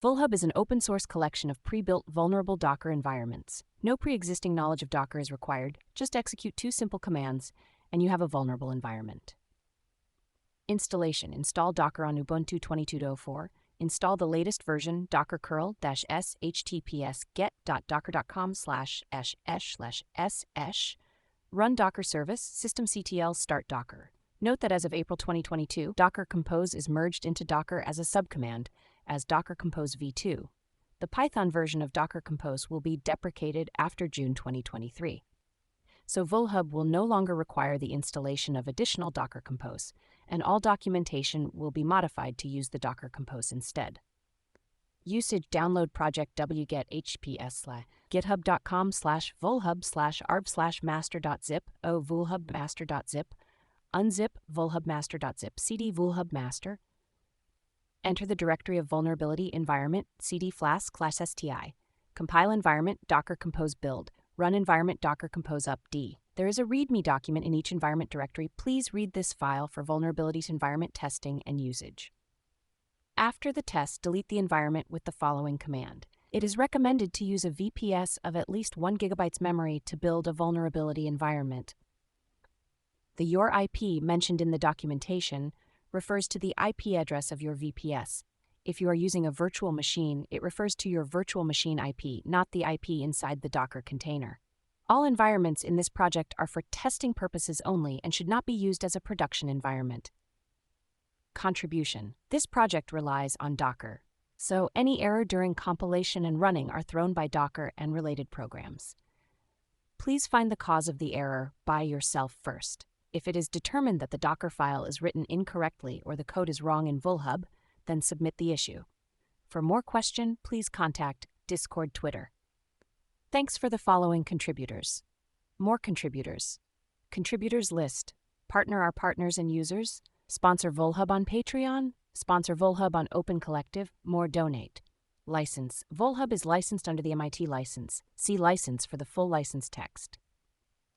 VulHub is an open-source collection of pre-built vulnerable Docker environments. No pre-existing knowledge of Docker is required, just execute 2 simple commands, and you have a vulnerable environment. Installation. Install Docker on Ubuntu 22.04. Install the latest version, docker curl-s https get.docker.com/sh/sh. Run Docker service, systemctl start Docker. Note that as of April 2022, Docker Compose is merged into Docker as a subcommand, as Docker Compose v2. The Python version of Docker Compose will be deprecated after June 2023. So VulHub will no longer require the installation of additional Docker Compose, and all documentation will be modified to use the Docker Compose instead. Usage. Download project wget hps github.com/vulhub/arb/master.zip vulhubmaster.zip unzip vulhubmaster.zip cd vulhubmaster. Enter the directory of vulnerability environment cd flask/sti. Compile environment Docker Compose build. Run environment Docker Compose up-d. There is a README document in each environment directory. Please read this file for vulnerabilities environment testing and usage. After the test, delete the environment with the following command. It is recommended to use a VPS of at least 1 GB memory to build a vulnerability environment. The your IP mentioned in the documentation refers to the IP address of your VPS. If you are using a virtual machine, it refers to your virtual machine IP, not the IP inside the Docker container. All environments in this project are for testing purposes only and should not be used as a production environment. Contribution. This project relies on Docker, so any error during compilation and running are thrown by Docker and related programs. Please find the cause of the error by yourself first. If it is determined that the Docker file is written incorrectly or the code is wrong in VulHub, then submit the issue. For more questions, please contact Discord, Twitter. Thanks for the following contributors. More contributors. Contributors list. Partner our partners and users. Sponsor VulHub on Patreon. Sponsor VulHub on Open Collective. More donate. License. VulHub is licensed under the MIT license. See license for the full license text.